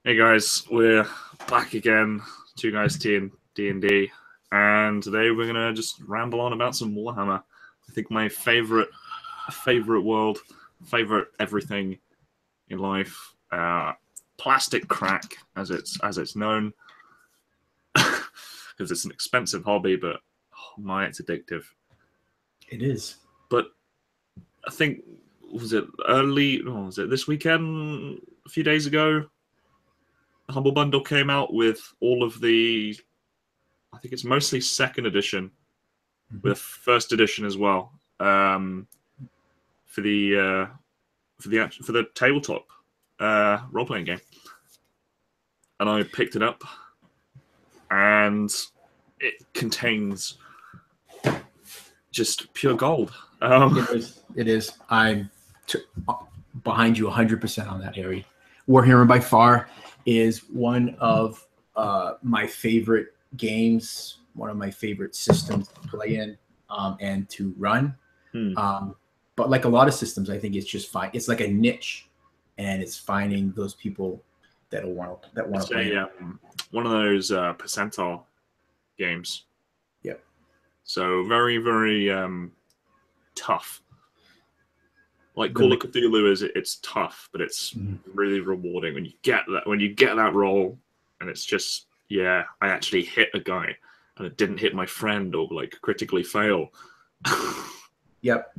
Hey guys, we're back again. Two guys team D&D, and today we're gonna just ramble on about some Warhammer. I think my favorite world, favorite everything in life. Plastic crack, as it's known, because it's an expensive hobby, but oh my, it's addictive. It is. But I think was it this weekend? A few days ago. Humble Bundle came out with all of the, I think it's mostly second edition, with first edition as well, for the tabletop role playing game, and I picked it up, and it contains just pure gold. It is. I'm behind you 100% on that, Harry. Warhammer by far is one of my favorite games, one of my favorite systems to play in and to run. But like a lot of systems, I think it's just fine. It's like a niche, and it's finding those people that want to play. One of those percentile games. Yep. So very, very tough. Like Call of Cthulhu it's tough, but it's really rewarding when you get that roll, and it's just, yeah, I actually hit a guy and it didn't hit my friend or like critically fail. Yep.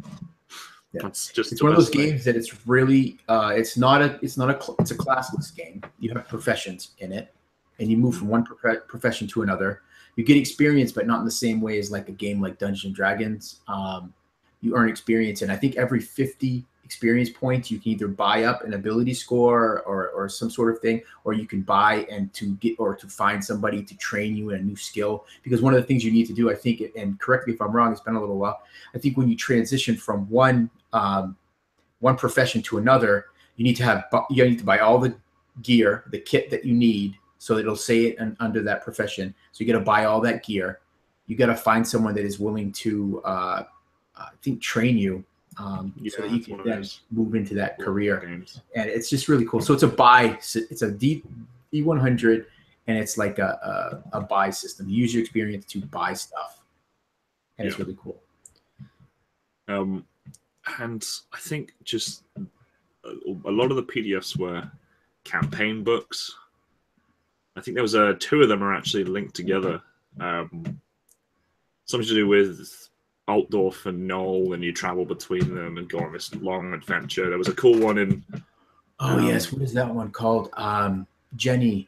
It's one of those games that it's really it's a classless game. You have professions in it, and you move from one profession to another. You get experience, but not in the same way as like a game like Dungeons and Dragons. You earn experience, and I think every 50 experience points you can either buy up an ability score or some sort of thing, or you can buy and to find somebody to train you in a new skill. Because one of the things you need to do, I think, and correct me if I'm wrong, it's been a little while, I think when you transition from one profession to another, you need to buy all the gear, the kit that you need, so it'll say it under that profession. So you got to buy all that gear. You got to find someone that is willing to I think train you so that you can then move into that career. Games. And it's just really cool. So it's it's a D100, and it's like a buy system. You use your experience to buy stuff, and it's really cool. And I think just a lot of the PDFs were campaign books. I think there was two of them are actually linked together. Something to do with Altdorf and Knoll, and you travel between them and go on this long adventure. There was a cool one in... yes, what is that one called? Jenny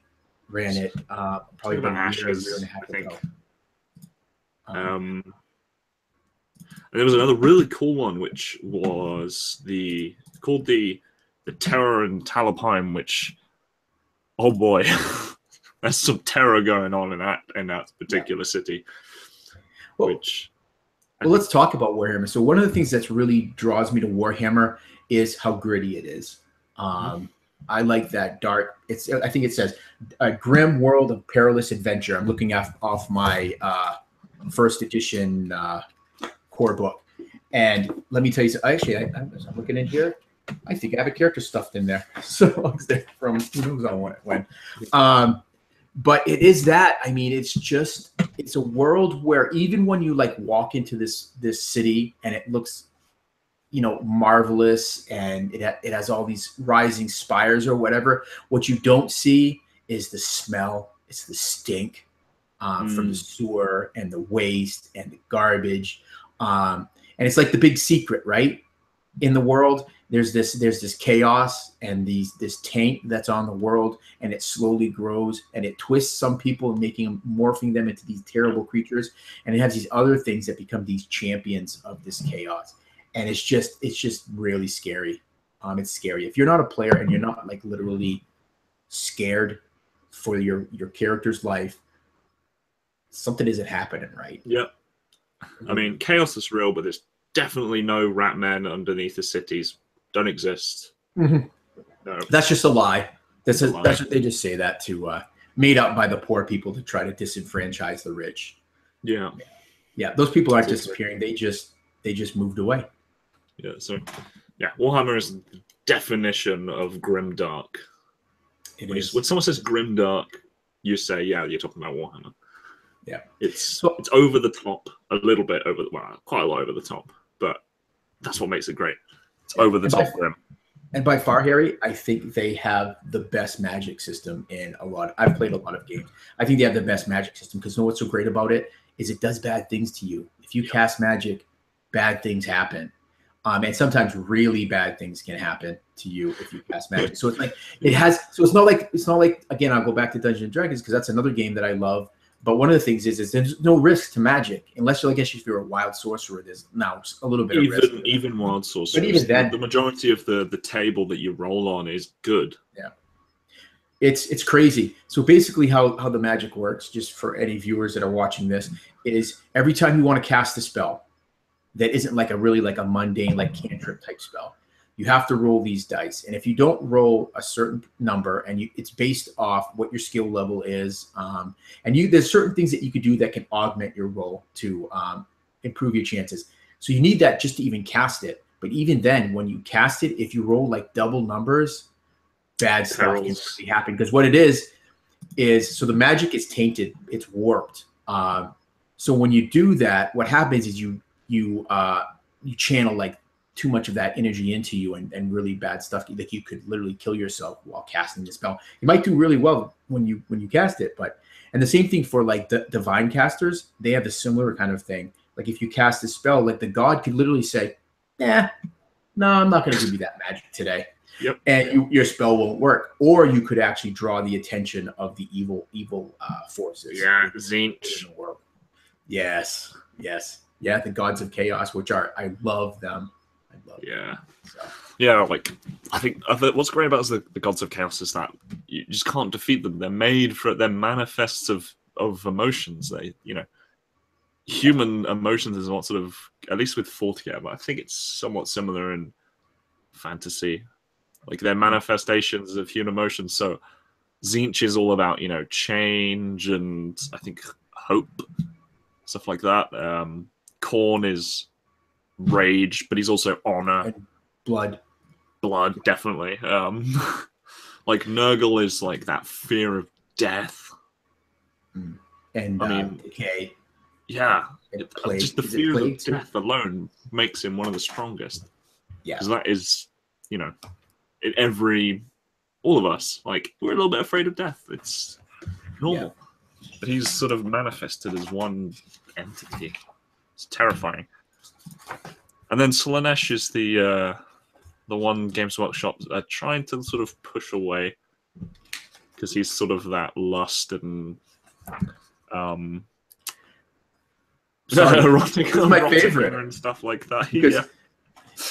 ran it probably about a year and a half ago. And there was another really cool one, which was called the Terror in Talabheim, which, oh boy, there's some terror going on in that particular city. Well, let's talk about Warhammer. So one of the things that really draws me to Warhammer is how gritty it is. I like that dark. I think it says a grim world of perilous adventure. I'm looking off my first edition core book, and let me tell you. Actually, I'm looking in here. I think I have a character stuffed in there. So from who knows on when. But it is that. I mean, it's a world where even when you like walk into this city and it looks, marvelous, and it has all these rising spires or whatever, what you don't see is the smell. It's the stink from the sewer and the waste and the garbage. And it's like the big secret, right? In the world, there's this chaos and this taint that's on the world, and it slowly grows and it twists some people, morphing them into these terrible creatures, and it has these other things that become these champions of this chaos, and it's just really scary. It's scary if you're not a player and you're not like literally scared for your character's life. Something isn't happening right. Yep. I mean, chaos is real, but there's definitely no rat men underneath the cities. Don't exist. No. That's just a lie. That's what they just say that to made up by the poor people to try to disenfranchise the rich. Yeah. Those people aren't disappearing. They just moved away. Yeah. So, yeah, Warhammer is the definition of grimdark. It When, is. when someone says grimdark, you say, yeah, you're talking about Warhammer. Yeah. It's over the top, a little bit over, well, quite a lot over the top, but that's what makes it great. It's over the top grim. And by far, Harry, I think they have the best magic system in a lot. I've played a lot of games. I think they have the best magic system because you know what's so great about it is it does bad things to you. If you cast magic, bad things happen. And sometimes really bad things can happen to you if you cast magic. So it's like it has. So it's not like again. I'll go back to Dungeons and Dragons because that's another game that I love. But one of the things is there's no risk to magic unless I guess if you're a wild sorcerer, there's now a little bit of risk. Even wild sorcerers, but even then, the majority of the table that you roll on is good. Yeah, it's crazy. So basically, how the magic works, just for any viewers that are watching this, is every time you want to cast a spell that isn't like a mundane like cantrip type spell, you have to roll these dice. And if you don't roll a certain number, and it's based off what your skill level is, and there's certain things that you could do that can augment your roll to improve your chances. So you need that just to even cast it. But even then, when you cast it, if you roll like double numbers, bad stuff can really happen. Because what it is so the magic is tainted, it's warped. So when you do that, what happens is you channel like too much of that energy into you, and really bad stuff. Like you could literally kill yourself while casting the spell. You might do really well when you cast it, and the same thing for like the divine casters. They have a similar kind of thing. Like if you cast a spell, like the god could literally say, "Nah, no, I'm not going to give you that magic today." Yep. And your spell won't work. Or you could actually draw the attention of the evil forces. Yeah, Tzeentch. Yes. Yeah, the gods of chaos, I love them. Yeah. So. Yeah, like I think what's great about the gods of chaos is that you just can't defeat them. They're made for they're manifests of emotions. They, human emotions is what sort of, at least with 40k, but I think it's somewhat similar in fantasy. Like they're manifestations of human emotions. So Tzeentch is all about, change and I think hope, stuff like that. Khorne is rage, but he's also honor. And blood, definitely. Like Nurgle is like that fear of death. And decay. Yeah. Just the fear of death alone makes him one of the strongest. Yeah. Because that is, all of us, like, we're a little bit afraid of death. It's normal. Yeah. But he's sort of manifested as one entity. It's terrifying. And then Slaanesh is the one Games Workshop are trying to sort of push away, because he's sort of that lust and erotic, my favorite and stuff like that. Yeah.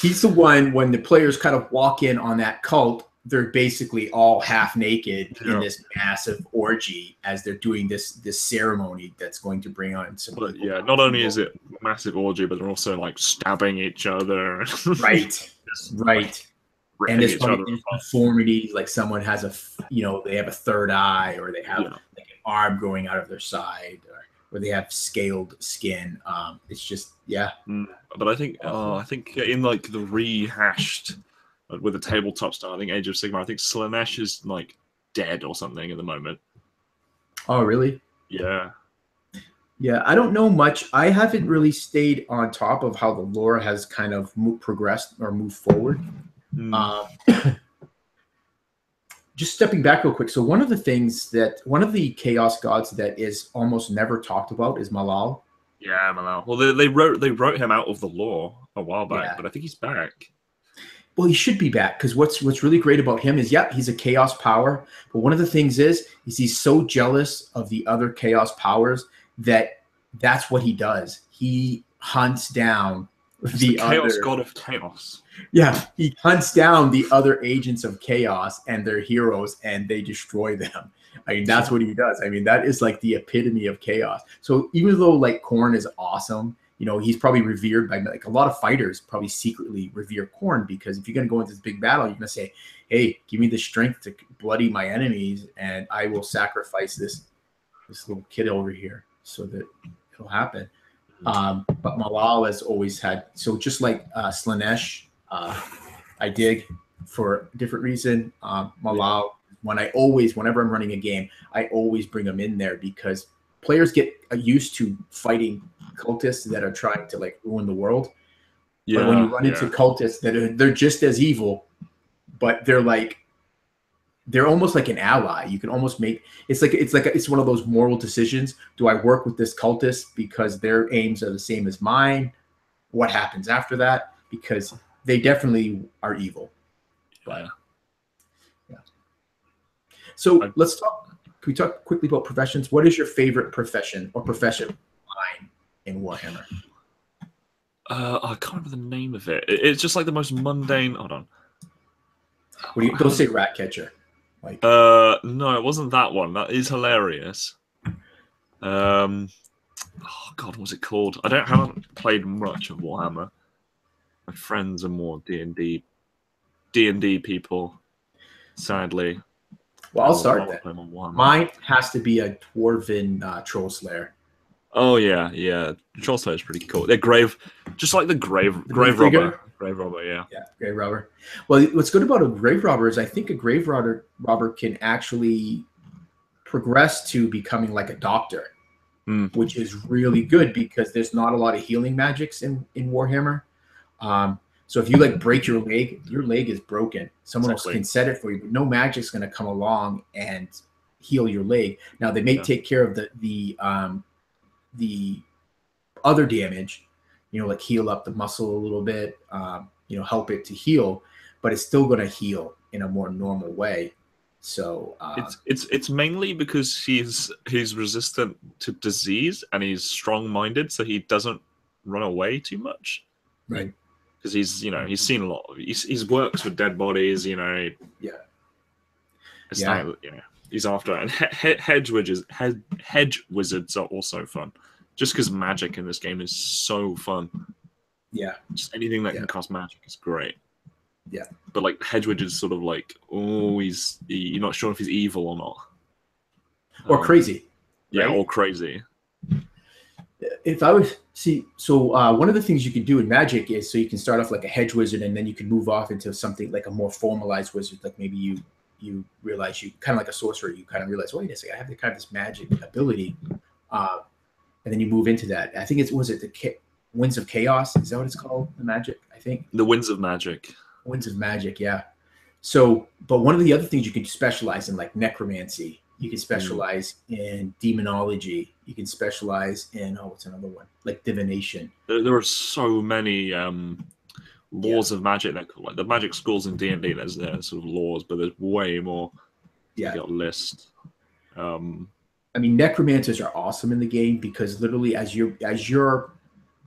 He's the one, when the players kind of walk in on that cult, they're basically all half naked in this massive orgy as they're doing this ceremony that's going to bring on some. But yeah, not only is it a massive orgy, but they're also like stabbing each other. Right. And there's deformities, like someone has they have a third eye, or they have like an arm growing out of their side, or they have scaled skin. It's just But I think in like the rehashed with the tabletop style, I think Age of Sigmar, I think Slaanesh is like dead or something at the moment. Oh, really? Yeah. Yeah, I don't know much. I haven't really stayed on top of how the lore has kind of progressed or moved forward. Just stepping back real quick. So one of the chaos gods that is almost never talked about is Malal. Yeah, Malal. Well, they wrote him out of the lore a while back, but I think he's back. Well, he should be back, because what's really great about him is, he's a chaos power. But one of the things is he's so jealous of the other chaos powers that's what he does. He hunts down the chaos god of chaos. Yeah, he hunts down the other agents of chaos and their heroes, and they destroy them. I mean, that's what he does. I mean, that is like the epitome of chaos. So even though like Khorne is awesome, he's probably revered by, like, a lot of fighters probably secretly revere Khorne, because if you're going to go into this big battle, you're going to say, hey, give me the strength to bloody my enemies, and I will sacrifice this little kid over here so that it'll happen. But Malal has always had, so just like Slaanesh, I dig for a different reason. Malal whenever I'm running a game, I always bring them in there because players get used to fighting cultists that are trying to like ruin the world. But when you run into cultists they're just as evil, but they're almost like an ally. You can almost make it's one of those moral decisions. Do I work with this cultist because their aims are the same as mine? What happens after that? Because they definitely are evil. But yeah. So let's talk. Can we talk quickly about professions? What is your favorite profession or profession line in Warhammer? I can't remember the name of it. It's just like the most mundane. Hold on. Don't say rat catcher. Like no, it wasn't that one. That is hilarious. Oh God, what's it called? Haven't played much of Warhammer. My friends are more D&D people. Sadly. Well, I'll start then. Mine has to be a dwarven troll slayer. Oh yeah. Troll slayer is pretty cool. They're just like the grave robber. Grave robber, yeah. Yeah, grave robber. Well, what's good about a grave robber is I think a grave robber can actually progress to becoming like a doctor, which is really good because there's not a lot of healing magics in Warhammer. So if you like break your leg is broken. Someone else can set it for you, but no magic's going to come along and heal your leg. Now they may take care of the other damage, like heal up the muscle a little bit, help it to heal, but it's still going to heal in a more normal way. So it's mainly because he's resistant to disease and he's strong-minded, so he doesn't run away too much. Right. Because he's seen a lot. He's works with dead bodies. He's after it. And hedge wizards are also fun. Just because magic in this game is so fun. Yeah. Just anything that can cast magic is great. Yeah. But like hedge wizards, sort of like, you're not sure if he's evil or not. Or crazy. Yeah, or crazy. If I would see, one of the things you can do in Magic is so you can start off like a hedge wizard and then you can move off into something like a more formalized wizard. Like maybe you realize you kind of like a sorcerer. You kind of realize, wait a second, I have this magic ability, and then you move into that. I think the Winds of Chaos? Is that what it's called? The magic, I think. The Winds of Magic. Winds of Magic, yeah. So, but one of the other things you can specialize in, like necromancy. You can specialize in demonology. You can specialize in what's another one? Like divination. There are so many laws of magic. Like the magic schools in D&D. There's sort of laws, but there's way more. Yeah, you got a list. I mean, necromancers are awesome in the game because literally, as you're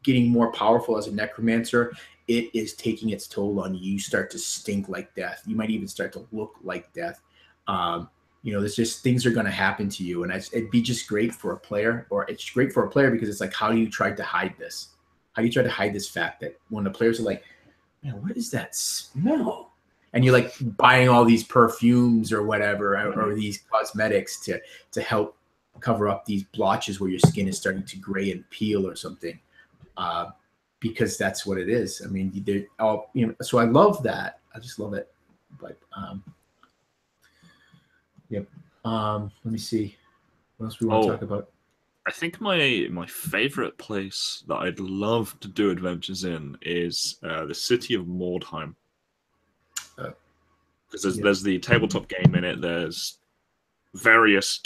getting more powerful as a necromancer, it is taking its toll on you. You start to stink like death. You might even start to look like death. There's just things are going to happen to you. And it'd be just great for a player, or it's great for a player because it's like, how do you try to hide this? How do you try to hide this fact that when the players are like, man, what is that smell? And you're like buying all these perfumes or whatever, or these cosmetics to help cover up these blotches where your skin is starting to gray and peel or something. Because that's what it is. I mean, they're all, so I love that. I just love it. But, yep. Let me see. What else we want to talk about? I think my favorite place that I'd love to do adventures in is the city of Mordheim. Because there's the tabletop game in it. There's various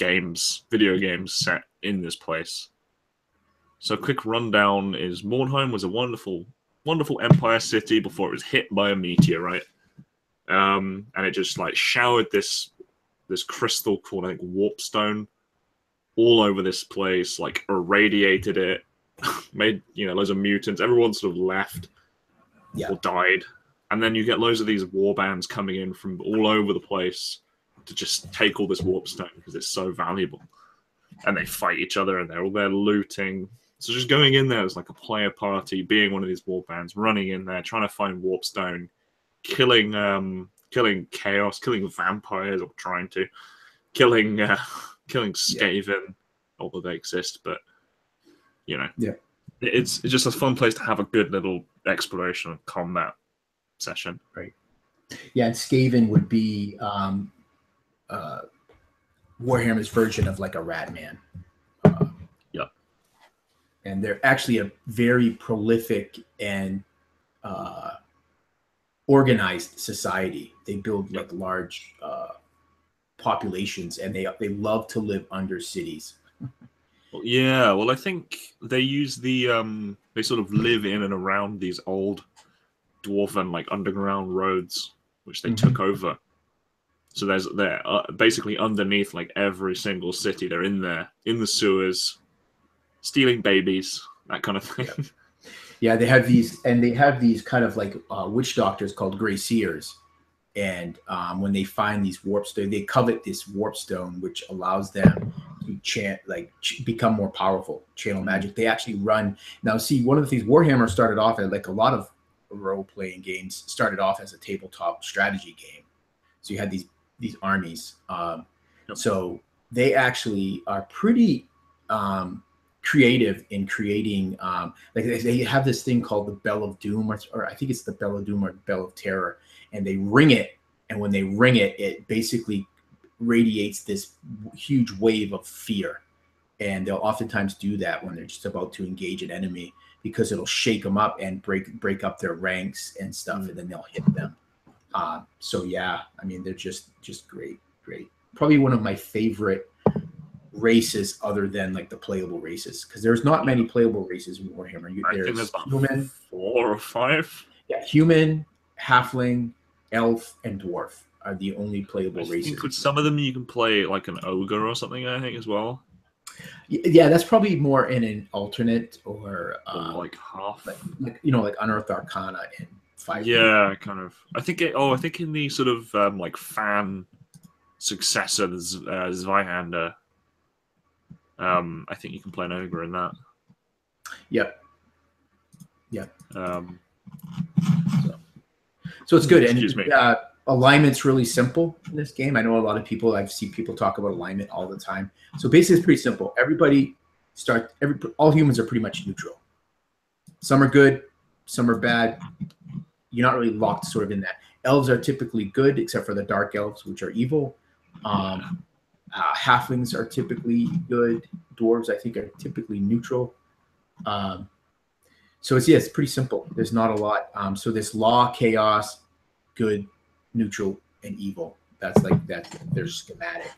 video games set in this place. So a quick rundown is Mordheim was a wonderful, wonderful empire city before it was hit by a meteorite. And it just like showered this crystal called, I think, warpstone all over this place, like irradiated it, made loads of mutants. Everyone sort of left or died. And then you get loads of these war bands coming in from all over the place to just take all this warpstone because it's so valuable. And they fight each other and they're all there looting. So just going in there as like a player party, being one of these war bands, running in there, trying to find warpstone, killing chaos, killing vampires, or trying to, killing Skaven, although they exist, but it's just a fun place to have a good little exploration and combat session. Right. Yeah, and Skaven would be Warhammer's version of like a rat man. Yeah. And they're actually a very prolific and organized society. They build like large populations, and they love to live under cities. Well, yeah, well, I think they use the they sort of live in and around these old dwarven like underground roads, which they took over. So they're basically underneath like every single city. They're in there, in the sewers, stealing babies, that kind of thing. Yeah, they have these kind of like witch doctors called Grey Seers, and when they find these warp stone, they covet this warp stone, which allows them to become more powerful, channel magic. They actually run now. See, one of the things Warhammer started off at, like a lot of role-playing games, started off as a tabletop strategy game. So you had these armies. So they actually are pretty creative in creating. Like they have this thing called the Bell of Doom, or I think it's the Bell of Doom or Bell of Terror, and they ring it. And when they ring it, it basically radiates this huge wave of fear. And they'll oftentimes do that when they're just about to engage an enemy, because it'll shake them up and break up their ranks and stuff, and then they'll hit them. So yeah, I mean, they're just great. Probably one of my favorite races, other than like the playable races, because there's not many playable races in Warhammer. There's human, 4 or 5. Yeah, human, halfling, elf, and dwarf are the only playable races. I think with some of them you can play like an ogre or something, I think, as well. Yeah, that's probably more in an alternate or like half, like Unearthed Arcana and 5. Yeah, kind of. I think in the sort of like fan successor, Zweihander, I think you can play an ogre in that. Yep. So it's good. Excuse me. Alignment's really simple in this game. I know a lot of people, I've seen people talk about alignment all the time. So basically it's pretty simple. All humans are pretty much neutral. Some are good, some are bad. You're not really locked sort of in that. Elves are typically good, except for the dark elves, which are evil. Halflings are typically good. Dwarves, I think, are typically neutral. So it's pretty simple. There's not a lot. So this law, chaos, good, neutral, and evil. That's their schematic.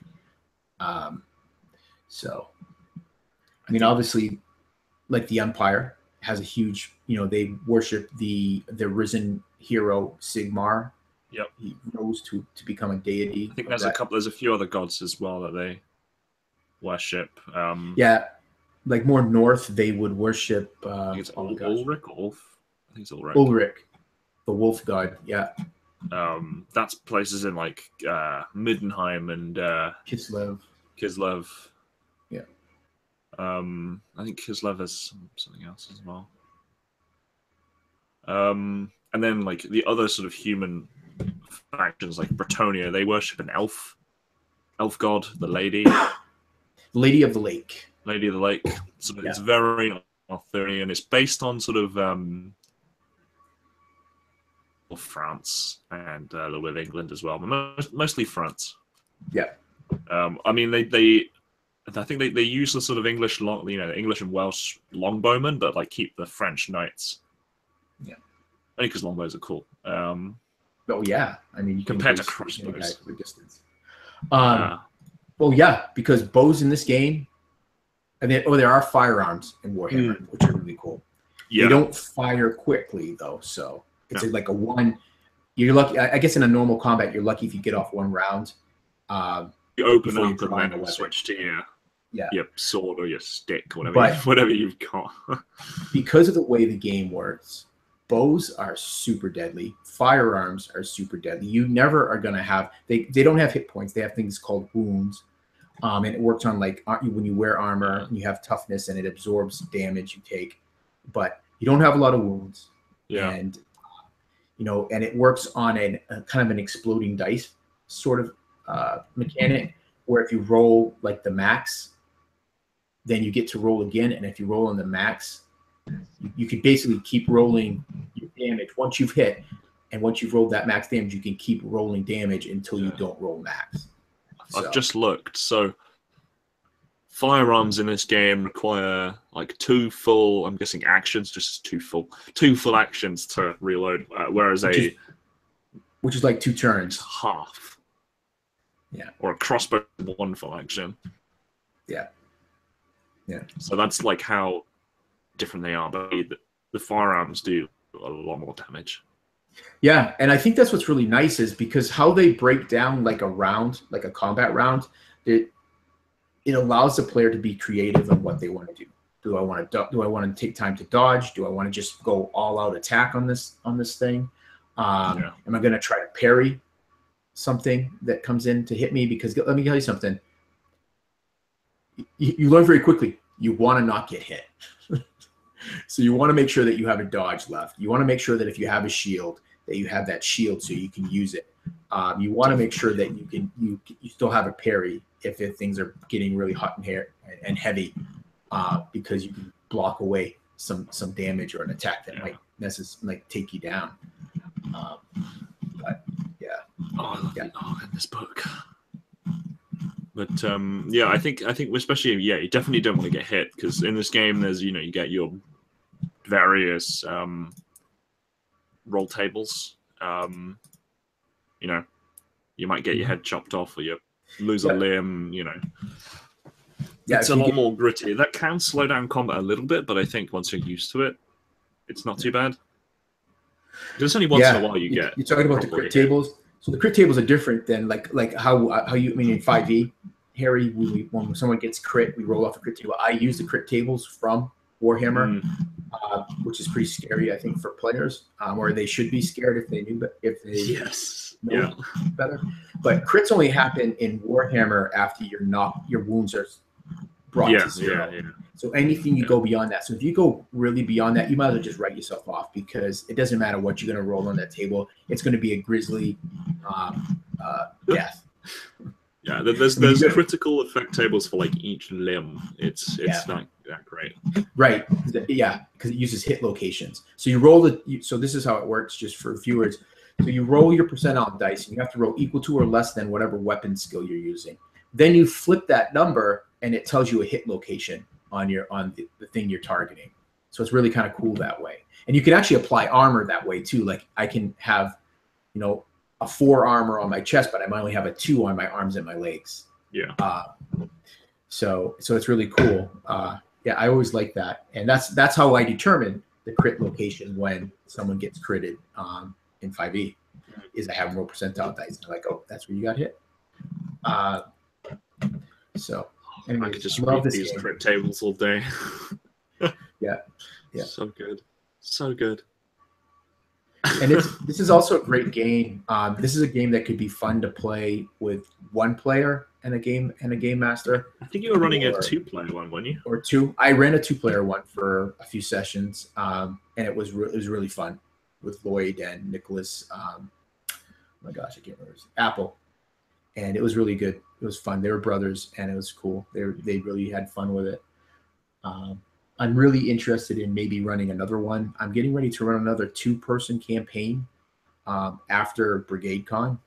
So, I mean, obviously, like the Empire has a huge, they worship the risen hero Sigmar. Yep. He rose to become a deity. I think there's a few other gods as well that they worship. Yeah, like more north, they would worship. I think it's Ulrich or Ulf. I think it's Ulrich. Ulrich, the wolf god. Yeah. That's places in like Middenheim and Kislev. Yeah. I think Kislev has something else as well. And then like the other sort of human factions, like Bretonia, they worship an elf god, the Lady of the Lake. Lady of the Lake. So it's very Arthurian. It's based on sort of France and a little bit of England as well, but mostly France. Yeah. I mean, I think they use the sort of English English and Welsh longbowmen, but like keep the French knights. Yeah. Only because longbows are cool. Oh yeah, I mean, you can compared to crossbows for distance. Well, yeah, because bows in this game, and then there are firearms in Warhammer, which are really cool. Yeah. They don't fire quickly though, so it's like a one. You're lucky. I guess in a normal combat, you're lucky if you get off one round. You open up and then switch to your sword or your stick, whatever you've got. Because of the way the game works, bows are super deadly. Firearms are super deadly. You never are going to have... They don't have hit points. They have things called wounds. And it works on like when you wear armor, you have toughness and it absorbs damage you take. But you don't have a lot of wounds. Yeah. And, and it works on a kind of an exploding dice sort of mechanic, where if you roll like the max, then you get to roll again. And if you roll on the max, you could basically keep rolling your damage once you've hit. And once you've rolled that max damage, you can keep rolling damage until you don't roll max. I I've just looked. So firearms in this game require like 2 full, I'm guessing actions, just 2 full actions to reload, whereas which is like 2 turns. Half. Yeah. Or a crossbow 1 full action. Yeah. Yeah. So that's like how different they are, but the firearms do a lot more damage. Yeah, and I think that's what's really nice is because how they break down like a round, like a combat round, it allows the player to be creative on what they want to do. Do I want to take time to dodge? Do I want to just go all out attack on this thing? Am I going to try to parry something that comes in to hit me? Because let me tell you something. You learn very quickly. You want to not get hit. So you want to make sure that you have a dodge left. You want to make sure that if you have a shield, that you have that shield so you can use it. You want to make sure that you still have a parry if things are getting really hot and heavy, because you can block away some damage or an attack that might take you down. But yeah, in this book. But I think especially you definitely don't want to get hit, because in this game there's you get your various roll tables. You might get your head chopped off, or you lose a limb. It's a lot more gritty. That can slow down combat a little bit, but I think once you're used to it, it's not too bad. There's only once in a while you're talking about the crit tables. So the crit tables are different than like how you in 5e, Harry. When someone gets crit, we roll off a crit table. I use the crit tables from Warhammer, which is pretty scary, I think, for players, or they should be scared if they know better. But crits only happen in Warhammer after your wounds are brought to 0. So anything you go beyond that. So if you go really beyond that, you might as well just write yourself off, because it doesn't matter what you're going to roll on that table. It's going to be a grisly death. Yeah, there's critical effect tables for like each limb. It's not that great. Right. Yeah, because it uses hit locations. So you roll so this is how it works, just for viewers. So you roll your percentile dice, and you have to roll equal to or less than whatever weapon skill you're using. Then you flip that number, and it tells you a hit location on the thing you're targeting. So it's really kind of cool that way. And you can actually apply armor that way too. Like I can have, a 4 armor on my chest, but I might only have a 2 on my arms and my legs. Yeah. So it's really cool. I always like that, and that's how I determine the crit location when someone gets critted in 5e. Is I have more percentile dice, and I'm like, oh, that's where you got hit. So anyways, I could just read these crit tables all day. Yeah. So good. And this is also a great game. This is a game that could be fun to play with 1 player and a game master. I think you were running a 2-player one, weren't you? Or 2. I ran a 2-player one for a few sessions, and it was really fun with Lloyd and Nicholas. Oh my gosh, I can't remember. Apple, and it was really good. It was fun. They were brothers, and it was cool. They really had fun with it. I'm really interested in maybe running another one. I'm getting ready to run another 2-person campaign after Brigade Con,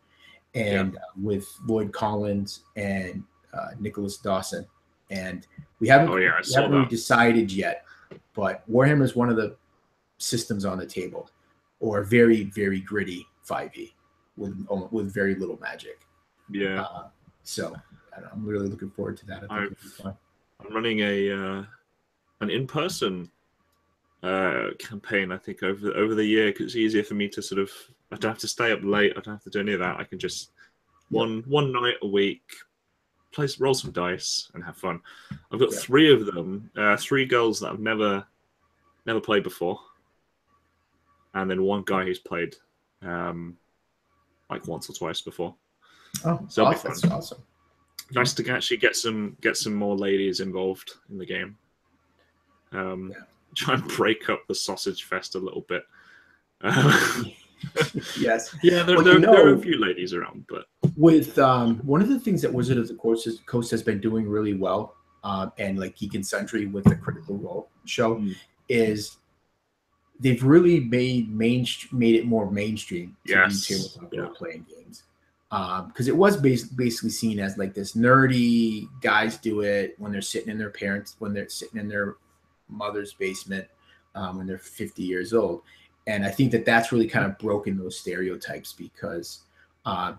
and with Lloyd Collins and Nicholas Dawson. And we haven't really decided yet, but Warhammer is one of the systems on the table, or very, very gritty 5e with very little magic. Yeah. So I'm really looking forward to that. I think it'll be fun. I'm running an in-person campaign, I think, over the year, because it's easier for me to sort of, I don't have to stay up late, I don't have to do any of that. I can just one night a week roll some dice and have fun. I've got 3 of them, 3 girls that I've never played before, and then 1 guy who's played like once or twice before. Oh, so that's awesome. Nice to actually get some more ladies involved in the game. Try and break up the sausage fest a little bit. Yes. Yeah, there are a few ladies around, but with one of the things that Wizard of the Coast has been doing really well, and like Geek and Sundry with the Critical Role show, is they've really made it more mainstream to do tabletop role playing games. because it was basically seen as like this nerdy guys do it when they're sitting in their mother's basement when they're 50 years old. And I think that that's really kind of broken those stereotypes because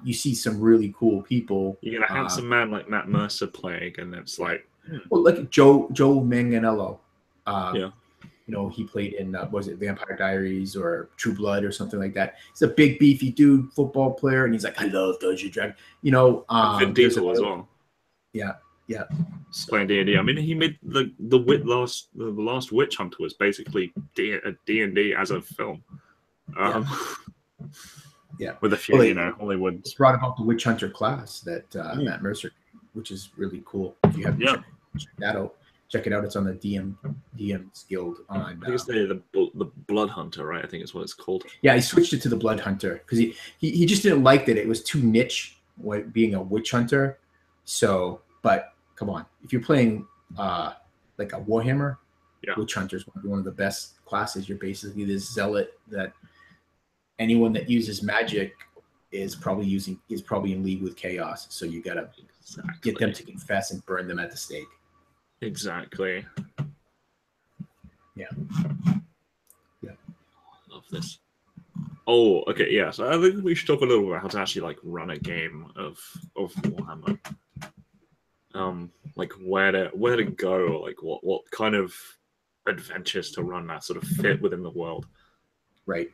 you see some really cool people. You get a handsome man like Matt Mercer playing, and it's like, well, like Joe Manganiello. yeah. He played in was it Vampire Diaries or True Blood or something like that. He's a big beefy dude, football player, and he's like, I love Dungeons and Dragons. Vin Diesel as well. Yeah. Playing D&D. I mean, he made the last Witch Hunter was basically D&D as a film. With a few, Hollywood. It's brought about the Witch Hunter class that Matt Mercer, which is really cool. If you have check that out. Check it out. It's on the DM's Guild. I think it's the Blood Hunter, right? I think it's what it's called. Yeah, he switched it to the Blood Hunter because he just didn't like that it was too niche, being a witch hunter. So, but come on, if you're playing like a Warhammer, witch hunter is one of the best classes. You're basically this zealot that anyone that uses magic is probably in league with chaos. So you gotta get them to confess and burn them at the stake. Exactly. Yeah. Love this. Oh, okay, yeah. So I think we should talk a little about how to actually like run a game of Warhammer. Like where to go, like what kind of adventures to run that sort of fit within the world. Right.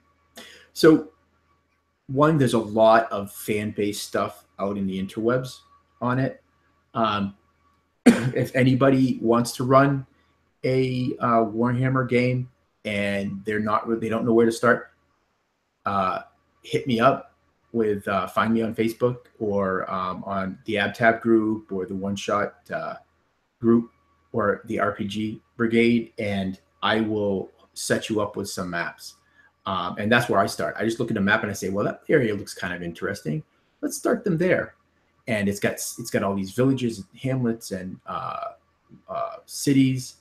So one, there's a lot of fan-based stuff out in the interwebs on it. If anybody wants to run a Warhammer game and they don't know where to start, hit me up with find me on Facebook or on the AbTab group or the One Shot group or the RPG Brigade, and I will set you up with some maps. And that's where I start. I just look at a map and I say, well, that area looks kind of interesting. Let's start them there. And it's got all these villages and hamlets and cities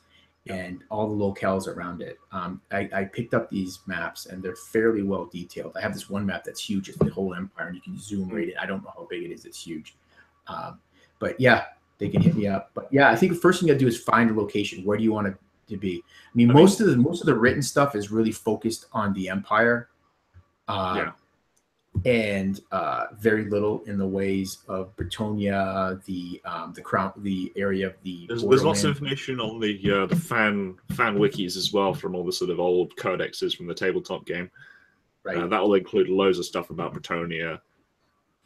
and all the locales around it. I picked up these maps and they're fairly well detailed. I have this one map that's huge. It's the whole empire and you can zoom right in. I don't know how big it is. It's huge. But yeah, they can hit me up. But yeah, I think the first thing you gotta do is find a location. Where do you want it to be? I mean, most of the written stuff is really focused on the empire. And very little in the ways of Bretonia, the crown, the area of the. There's lots of information on the fan wikis as well from all the sort of old codexes from the tabletop game. Right. That will include loads of stuff about Bretonia,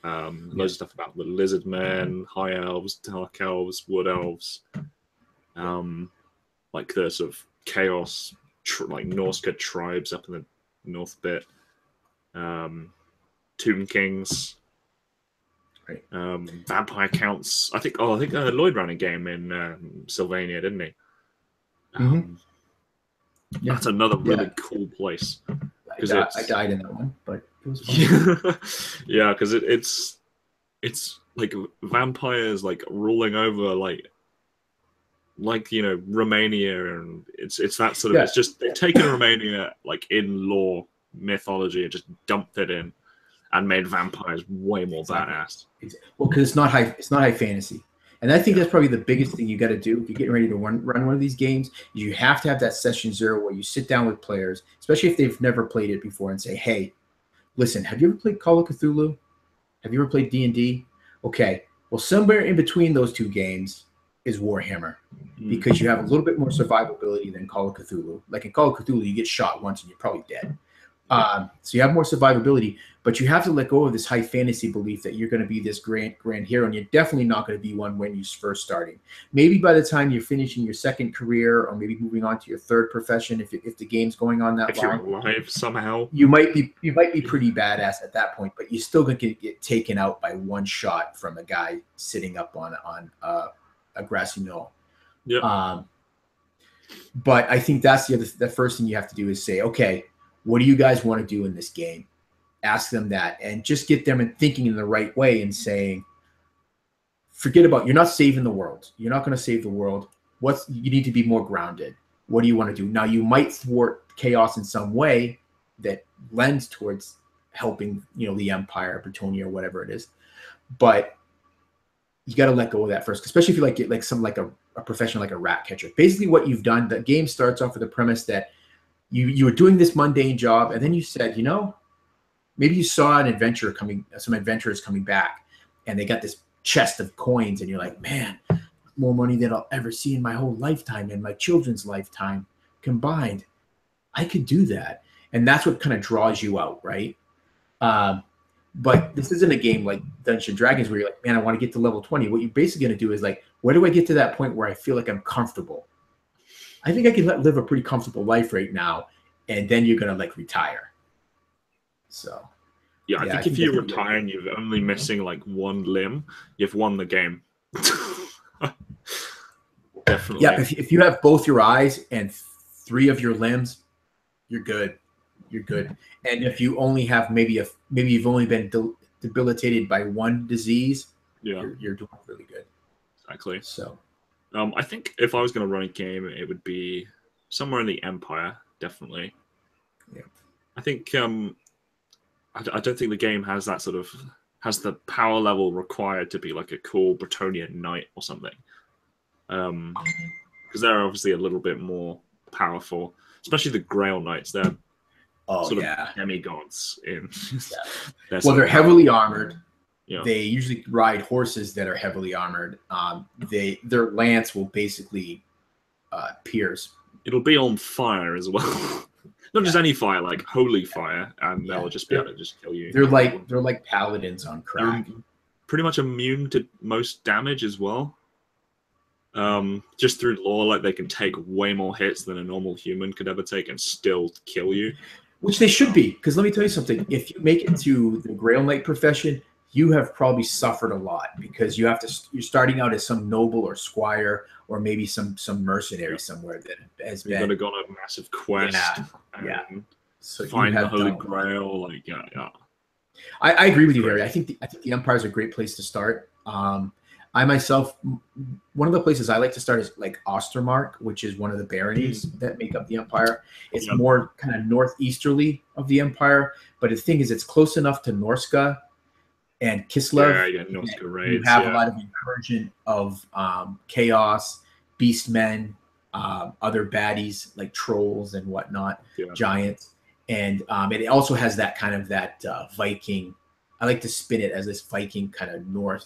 loads of stuff about the lizard men, high elves, dark elves, wood elves, like the sort of chaos, like Norska tribes up in the north bit. Tomb Kings, right? Vampire Counts. I think Lloyd ran a game in Sylvania, didn't he? That's another really cool place. I died in that one, but it was fun. Yeah, because it's like vampires like ruling over like Romania, and it's that sort of it's just they've taken Romania like in lore mythology and just dumped it in. And made vampires way more badass. Well, because it's not high fantasy, and I think that's probably the biggest thing you got to do if you're getting ready to run one of these games. Is you have to have that session 0 where you sit down with players, especially if they've never played it before, and say, "Hey, listen, have you ever played Call of Cthulhu? Have you ever played D&D? Okay, well, somewhere in between those two games is Warhammer, because you have a little bit more survivability than Call of Cthulhu. Like in Call of Cthulhu, you get shot once and you're probably dead." So you have more survivability, but you have to let go of this high fantasy belief that you're going to be this grand hero, and you're definitely not going to be one when you're first starting. Maybe by the time you're finishing your second career, or maybe moving on to your third profession, if the game's going on that long, if you're alive somehow, you might be pretty badass at that point. But you're still going to get taken out by one shot from a guy sitting up on a grassy knoll. Yeah. But I think that's the first thing you have to do is say, okay, what do you guys want to do in this game? Ask them that, and just get them thinking in the right way and saying, forget about, you're not saving the world. You're not going to save the world. You need to be more grounded. What do you want to do? Now, you might thwart chaos in some way that lends towards helping, the empire, Bretonia, or whatever it is. but you got to let go of that first, especially if you like some like a profession like a rat catcher. Basically, what you've done, the game starts off with the premise that you were doing this mundane job, and then you said, maybe you saw some adventurers coming back, and they got this chest of coins, and you're like, man, more money than I'll ever see in my whole lifetime and my children's lifetime combined. I could do that, and that's what kind of draws you out, right? But this isn't a game like Dungeons and Dragons where you're like, man, I want to get to level 20. What you're basically going to do is like, where do I get to that point where I feel like I'm comfortable? I think I can live a pretty comfortable life right now, and then you're going to like retire. So, yeah, I think if you retire and you're only missing like one limb, you've won the game. Definitely. Yeah, if you have both your eyes and 3 of your limbs, you're good. You're good. And if you only have maybe you've only been debilitated by one disease, you're doing really good. Exactly. So, I think if I was going to run a game, it would be somewhere in the Empire, definitely. Yeah. I think I don't think the game has that has the power level required to be like a cool Bretonian knight or something. Because they're obviously a little bit more powerful, especially the Grail Knights. They're sort of demigods in. Well, they're heavily armored. Yeah. They usually ride horses that are heavily armored. Their lance will basically pierce. It'll be on fire as well. Not just any fire, like holy fire, and they'll just be able to just kill you. They're like paladins on crack. They're pretty much immune to most damage as well. Just through lore, like they can take way more hits than a normal human could ever take and still kill you. Which they should be, because let me tell you something. If you make it to the Grail Knight profession, you have probably suffered a lot, because you're starting out as some noble or squire or maybe some mercenary somewhere that has been. You've got to go on a massive quest. So find the Holy Grail. I agree with you, Harry. I think the Empire is a great place to start. I myself, one of the places I like to start is like Ostermark, which is one of the baronies that make up the Empire. It's more kind of northeasterly of the Empire, but the thing is, it's close enough to Norska and Kislev. Yeah, Norska raids. You have a lot of incursion of chaos, beastmen, other baddies like trolls and whatnot, giants, and it also has that kind of that Viking. I like to spin it as this Viking kind of Norse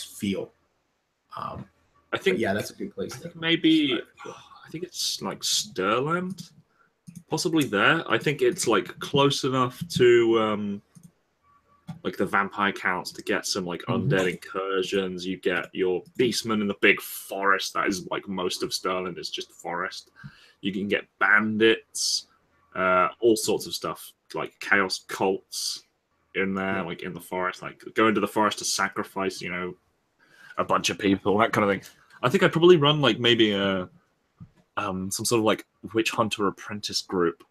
feel. I think that's a good place. I think it's like Stirland, possibly there. I think it's like close enough to like the vampire counts to get some like undead incursions. You get your beastmen in the big forest. That is like most of Stirland is just forest. You can get bandits, all sorts of stuff like chaos cults in there, like in the forest, like go into the forest to sacrifice, a bunch of people, that kind of thing. I think I'd probably run like maybe some sort of like witch hunter apprentice group.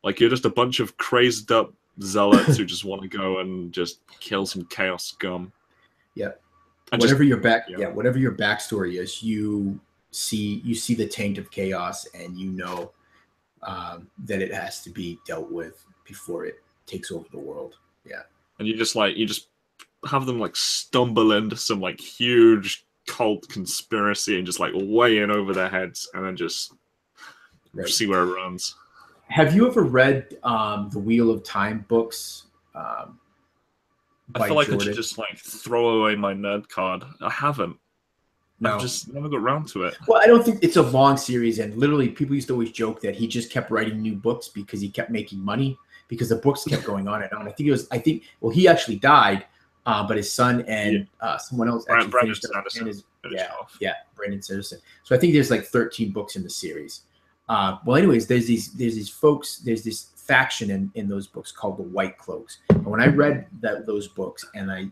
Like you're just a bunch of crazed up zealots who just want to go and just kill some chaos scum. Yeah. Whatever your backstory is, you see the taint of chaos, and that it has to be dealt with before it takes over the world. Yeah. And you just have them like stumble into some like huge cult conspiracy and just like weigh in over their heads, and then just see where it runs. Have you ever read the Wheel of Time books? I feel like Jordan? I should just like throw away my nerd card. I haven't. No. I've just never got around to it. Well, I don't think it's a long series, and literally people used to always joke that he just kept writing new books because he kept making money, because the books kept going on and on. He actually died, but his son and someone else actually finished off. Brandon Sanderson. So I think there's like 13 books in the series. Well, anyways, there's this faction in those books called the White Cloaks. And when I read those books, and I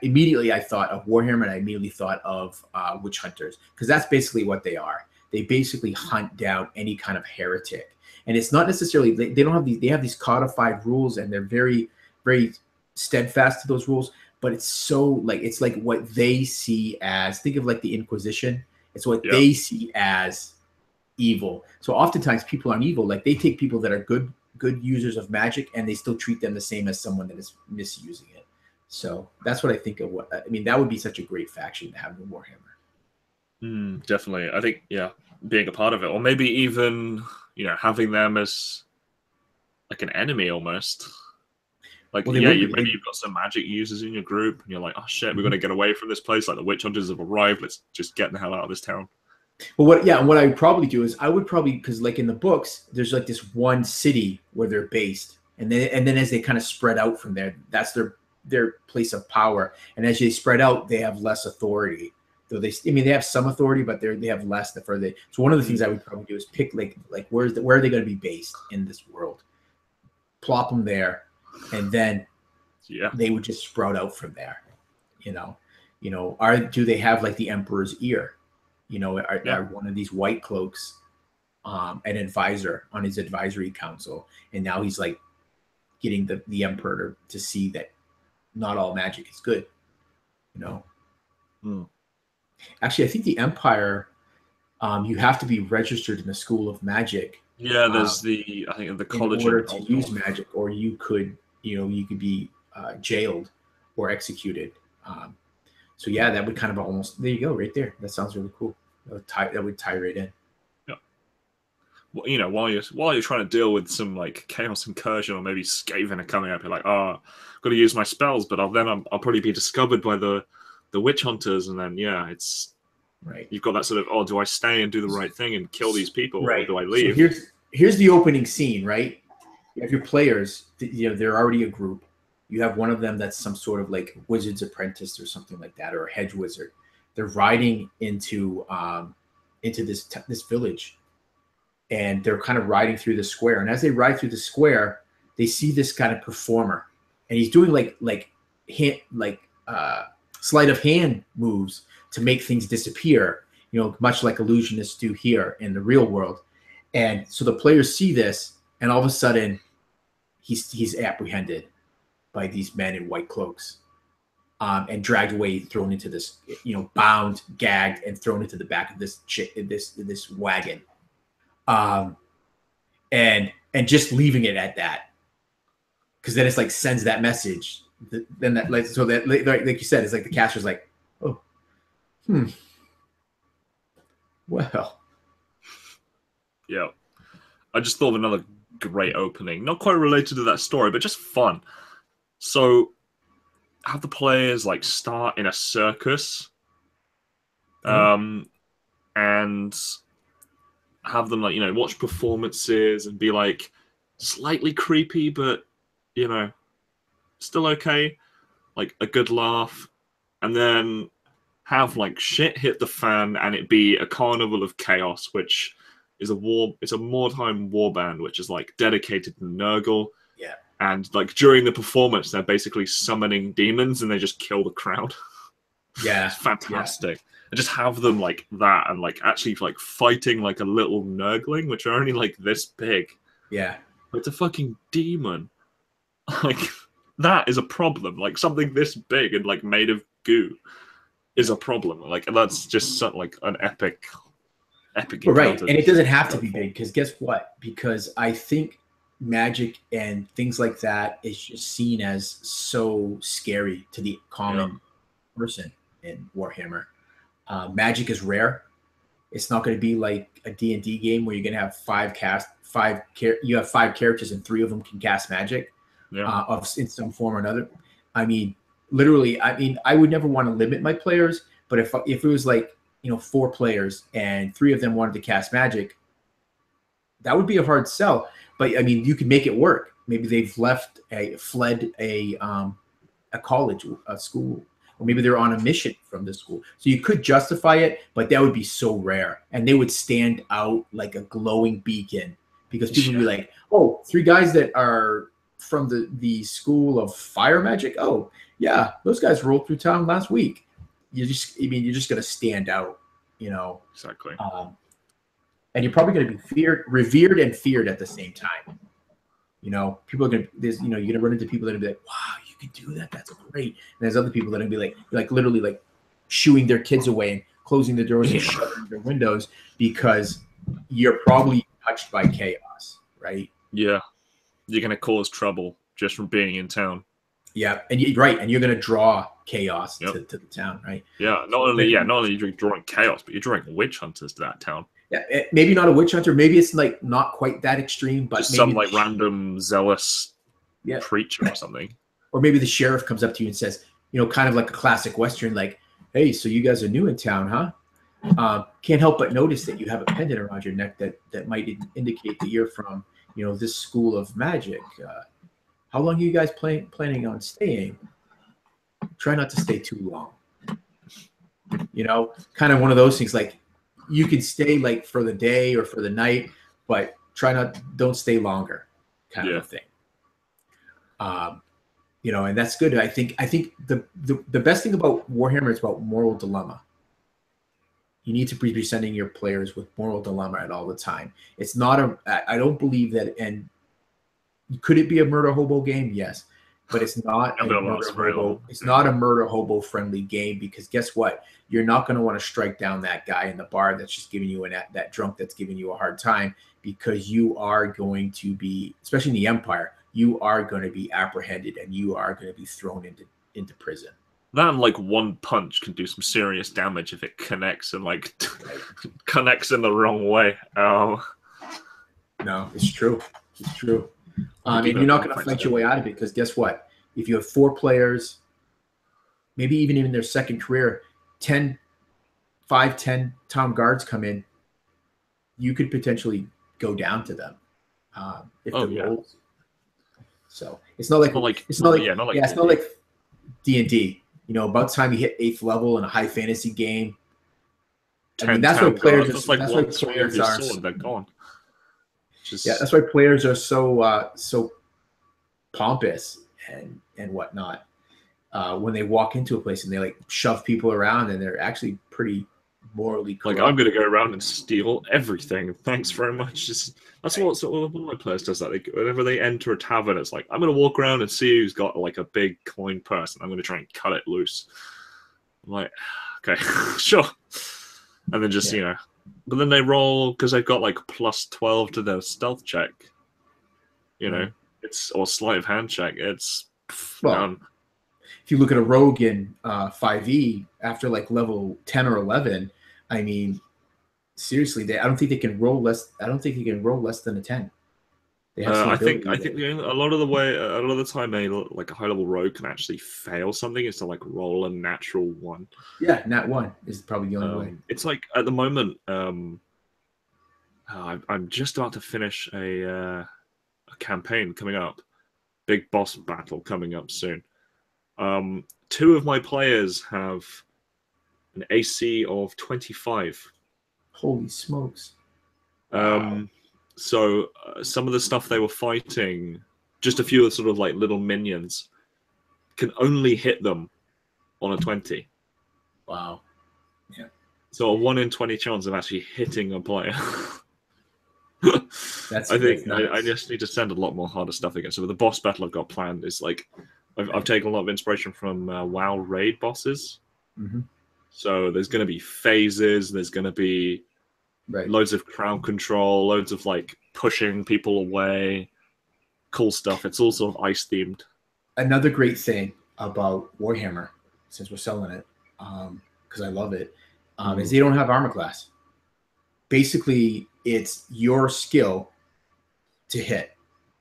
immediately thought of Warhammer, and I immediately thought of witch hunters, because that's basically what they are. They basically hunt down any kind of heretic. And it's not necessarily, they have these codified rules, and they're very, very steadfast to those rules, but it's like what they see as, think of like the Inquisition. It's what they see as evil. So oftentimes people aren't evil. Like they take people that are good users of magic, and they still treat them the same as someone that is misusing it. So that's what I think of. What I mean, that would be such a great faction to have in Warhammer. Definitely. I think, yeah, being a part of it, or maybe even, having them as like an enemy almost. Like, Well, they yeah, would be. maybe you've got some magic users in your group, and you're like, oh shit, we're gonna get away from this place. Like the witch hunters have arrived. Let's just get the hell out of this town. Well, what I would probably do is I would probably, because like in the books, there's like this one city where they're based, and then as they kind of spread out from there, that's their place of power. And as they spread out, they have less authority. Though they have some authority, but they have less the further. So one of the things I would probably do is pick like where are they going to be based in this world, plop them there, and then they would just sprout out from there. Do they have like the Emperor's ear? Are one of these white cloaks an advisor on his advisory council, and now he's like getting the Emperor to see that not all magic is good. Actually, I think the Empire, you have to be registered in the School of Magic. Yeah, there's I think the college in order to use magic, or you could be jailed or executed. So yeah, that would kind of almost, there you go, right there. That sounds really cool. That would tie right in. Yeah. Well, while you're trying to deal with some like chaos incursion, or maybe Skaven are coming up, you're like, I've got to use my spells, but I'll probably be discovered by the witch hunters, and then it's right. You've got that sort of, do I stay and do the right thing and kill these people, right. or do I leave? So here's the opening scene, right? You have your players, they're already a group. You have one of them that's some sort of like wizard's apprentice or something like that, or a hedge wizard. They're riding into this village, and they're kind of riding through the square. And as they ride through the square, they see this kind of performer, and he's doing sleight of hand moves to make things disappear, much like illusionists do here in the real world. And so the players see this, and all of a sudden he's apprehended by these men in white cloaks, and dragged away, thrown into this, bound, gagged, and thrown into the back of this wagon, and just leaving it at that, because then it's like sends that message. Then that, like you said, it's like the caster's like, oh, well, yeah. I just thought of another great opening, not quite related to that story, but just fun. So, have the players like start in a circus, and have them watch performances and be like slightly creepy, but still okay, like a good laugh, and then have like shit hit the fan and it be a carnival of chaos, which is it's a wartime warband, which is like dedicated to Nurgle. Yeah. And like during the performance, they're basically summoning demons and they just kill the crowd. Yeah. It's fantastic. Yeah. And just have them like that, and like actually like fighting like a little Nurgling, which are only like this big. Yeah. But it's a fucking demon. Like, that is a problem. Like, something this big and like made of goo is a problem. Like, that's just like an epic encounter. Right. And it doesn't have to be big, because guess what? Because I think magic and things like that is just seen as so scary to the common person in Warhammer. Magic is rare. It's not going to be like a D&D game where you're going to have five characters and 3 of them can cast magic in some form or another. I mean, literally, I would never want to limit my players, but if it was like, 4 players and 3 of them wanted to cast magic, that would be a hard sell. But I mean, you could make it work. Maybe they've fled a college, a school, or maybe they're on a mission from the school. So you could justify it, but that would be so rare. And they would stand out like a glowing beacon, because people would be like, oh, 3 guys that are from the school of fire magic. Oh, yeah, those guys rolled through town last week. You're just going to stand out, Exactly. And you're probably going to be revered and feared at the same time. People are going to, you're going to run into people that are going to be like, wow, you can do that. That's great. And there's other people that are going to be like literally like shooing their kids away and closing the doors and shutting their windows, because you're probably touched by chaos, right? Yeah. You're going to cause trouble just from being in town. Yeah, and and you're going to draw chaos Yep. to the town, right? Yeah, not only you're drawing chaos, but you're drawing witch hunters to that town. Yeah, maybe not a witch hunter. Maybe it's like not quite that extreme, but Just maybe some like random zealous yeah, preacher or something. or maybe the sheriff comes up to you and says, kind of like a classic Western, like, "Hey, so you guys are new in town, huh? Can't help but notice that you have a pendant around your neck that might indicate that you're from, this school of magic. How long are you guys planning on staying? Try not to stay too long." Kind of one of those things. Like, you can stay like for the day or for the night, but don't stay longer, kind of a thing. And that's good. I think the best thing about Warhammer is about moral dilemma. You need to be presenting your players with moral dilemma at all the time. It's not I don't believe that. And could it be a murder hobo game? Yes, but it's not a murder hobo. It's not a murder hobo friendly game, because guess what? You're not going to want to strike down that guy in the bar that's just giving you that drunk that's giving you a hard time, because you are going to be, especially in the Empire, you are going to be apprehended and you are going to be thrown into prison. That and like one punch can do some serious damage if it connects and like connects in the wrong way. No, it's true. It's true. And you're not going to fight your way out of it, because guess what? If you have 4 players, maybe even in their second career, 10 Tom guards come in, you could potentially go down to them if the rolls. So it's not like D&D. About time you hit 8th level in a high fantasy game. I mean, that's why players are. They're gone. That's why players are so pompous and whatnot when they walk into a place and they like shove people around, and they're actually pretty morally corrupt. Like, I'm going to go around and steal everything. Thanks very much. That's what one of my players does. That whenever they enter a tavern, it's like, I'm going to walk around and see who's got like a big coin purse, and I'm going to try and cut it loose. I'm like, okay, sure. And then just but then they roll, because they've got like plus 12 to their stealth check. It's or sleight of hand check. It's done. If you look at a rogue in 5e after like level 10 or 11, I mean, seriously, I don't think they can roll less. I don't think they can roll less than a 10. I think a lot of the time a high level rogue can actually fail something is to like roll a natural 1. Yeah, nat 1 is probably the only way. It's like at the moment, I'm just about to finish a campaign coming up, big boss battle coming up soon. 2 of my players have an AC of 25. Holy smokes! Wow. So some of the stuff they were fighting, just a few of sort of like little minions, can only hit them on a 20. Wow. Yeah. So a 1 in 20 chance of actually hitting a player. I just need to send a lot more harder stuff again. So with the boss battle I've got planned is like, I've taken a lot of inspiration from WoW raid bosses. Mm-hmm. So there's going to be phases. There's going to be loads of crowd control, loads of like pushing people away, cool stuff. It's all sort of ice themed. Another great thing about Warhammer, since we're selling it, because I love it, is they don't have armor class. Basically, it's your skill to hit.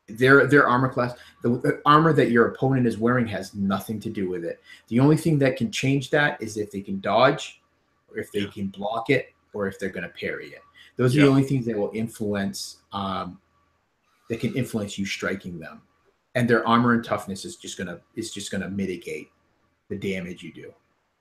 Their armor class, the armor that your opponent is wearing has nothing to do with it. The only thing that can change that is if they can dodge, or if they can block it, or if they're going to parry it. Those are the only things that will influence, that can influence you striking them. And their armor and toughness is just gonna mitigate the damage you do.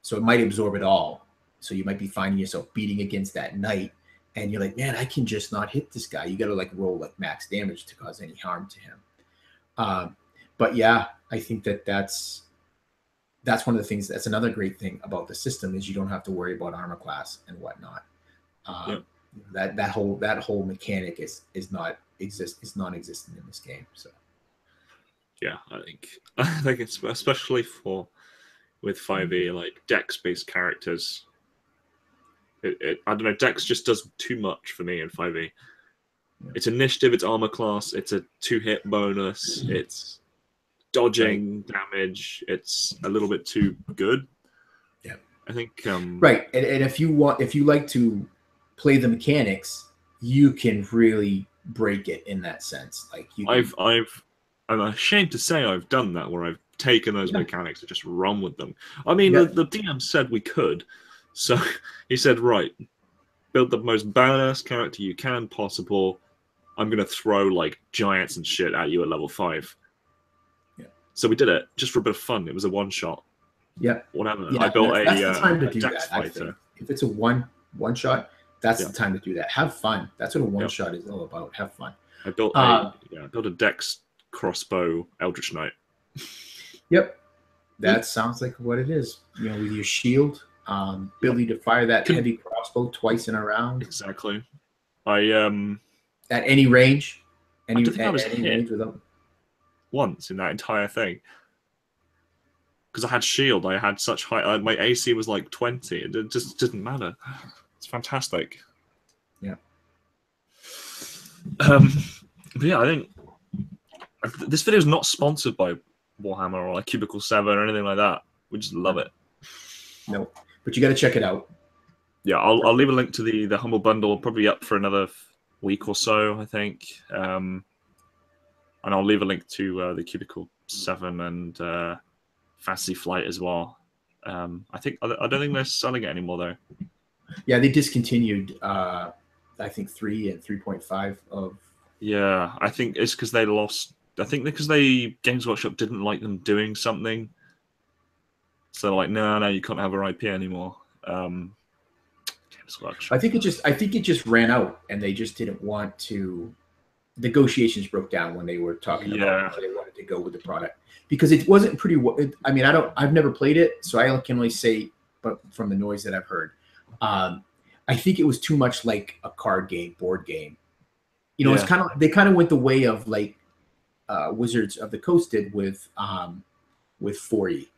So it might absorb it all. So you might be finding yourself beating against that knight, and you're like, man, I can just not hit this guy. You got to like roll like max damage to cause any harm to him. But yeah, I think that's one of the things. That's another great thing about the system, is you don't have to worry about armor class and whatnot. That whole mechanic is non-existent in this game. So yeah, I think it's especially with 5e, like dex-based characters. I don't know, Dex just does too much for me in 5e. It's initiative, it's armor class, it's a 2-hit bonus, it's dodging damage. It's a little bit too good. Yeah, I think. Right, and if you like to play the mechanics, you can really break it in that sense. Like I'm ashamed to say I've done that, where I've taken those Yeah. mechanics and just run with them. I mean, Yeah. the DM said we could, so he said, right, build the most badass character you can possible. I'm gonna throw like giants and shit at you at level 5. Yeah. So we did it just for a bit of fun. It was a one shot. Yeah. Whatever. Yeah, I built that's the time to a do dex that. I think fighter. if it's a one shot, that's Yeah. the time to do that. Have fun. That's what a one Yep. shot is all about. Have fun. I built a dex crossbow Eldritch Knight. Yep, that sounds like what it is. You know, with your shield, ability to fire that heavy crossbow twice in a round. Exactly. I At any range, I don't think I was hit range without once in that entire thing. Because I had shield, I had such high. My AC was like 20. It just didn't matter. It's fantastic. Yeah. But yeah, I think this video is not sponsored by Warhammer or like Cubicle 7 or anything like that. We just love it. No, but you got to check it out. Yeah, I'll leave a link to the Humble Bundle, probably up for another week or so, I think. And I'll leave a link to the Cubicle 7 and Fantasy Flight as well. I don't think they're selling it anymore though. Yeah, they discontinued. I think 3 and 3.5 of. Yeah, I think it's because they lost. I think because Games Workshop didn't like them doing something, so they're like, no, you can't have our IP anymore. Games Workshop. I think it just ran out, and they just didn't want to. Negotiations broke down when they were talking about how they wanted to go with the product, because it wasn't pretty. I mean, I've never played it, so I can only say, but from the noise that I've heard, I think it was too much like a board game. You know, it's they kind of went the way of like Wizards of the Coast did with 4E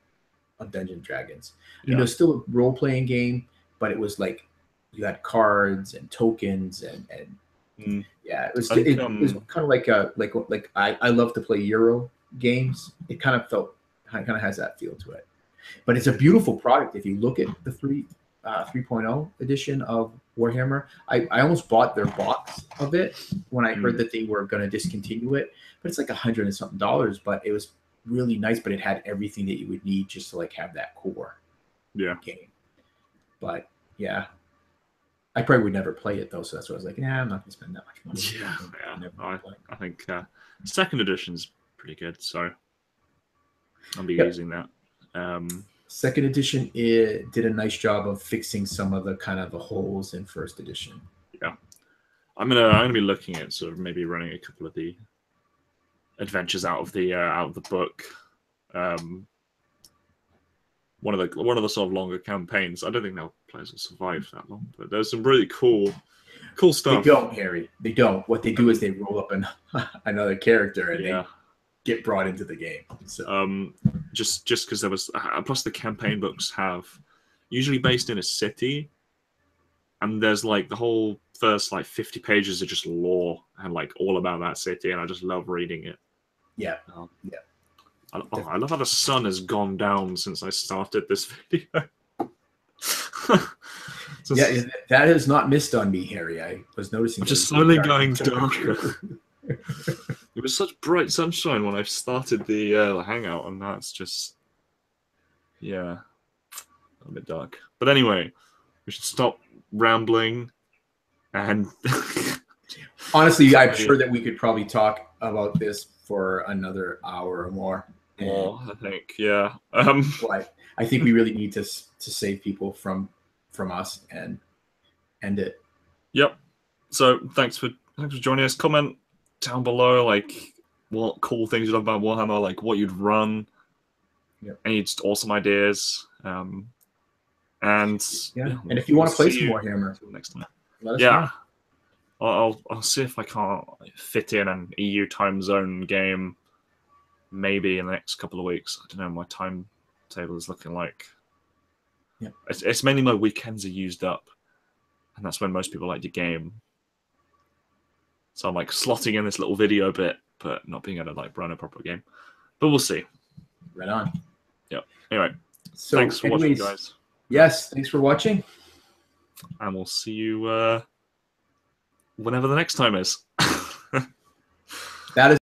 of Dungeons & Dragons. You know, still a role playing game, but it was like you had cards and tokens and yeah, it was kind of like I love to play Euro games. It kind of has that feel to it, but it's a beautiful product. If you look at the 3.0 edition of Warhammer, I almost bought their box of it when I heard that they were going to discontinue it, but it's like $100 and something, but it was really nice. But it had everything that you would need just to like have that core game. But yeah, I probably would never play it though, so that's why I was like, nah, I'm not gonna spend that much money. I think second edition's pretty good, so I'll be using that. Second edition, it did a nice job of fixing some of the kind of the holes in first edition. Yeah, I'm gonna be looking at sort of maybe running a couple of the adventures out of the book. One of the sort of longer campaigns. I don't think players will survive that long, but there's some really cool stuff. They don't, Harry. They don't. What they do is they roll up another character and they get brought into the game. So just because there was plus the campaign books have usually based in a city, and there's like the whole first like 50 pages are just lore and like all about that city, and I just love reading it. Yeah. I love how the sun has gone down since I started this video. Yeah, that has not missed on me, Harry. I was noticing. Just slowly going darker. It was such bright sunshine when I started the hangout, and that's just a bit dark. But anyway, we should stop rambling. And honestly, I'm sure that we could probably talk about this for another hour or more. More, I think, yeah. But I think we really need to save people from us and end it. Yep. So thanks for joining us. Comment down below like what cool things you love about Warhammer, like what you'd run. Yep. Any just awesome ideas. And if you want to play some Warhammer next time, let us know. I'll see if I can't fit in an EU time zone game. Maybe in the next couple of weeks. I don't know. My timetable is looking like. Yeah. It's mainly my weekends are used up, and that's when most people like to game. So I'm like slotting in this little video bit, but not being able to like run a proper game. But we'll see. Right on. Yep. Anyway, So, thanks for watching, guys. Yes, thanks for watching. And we'll see you whenever the next time is. That is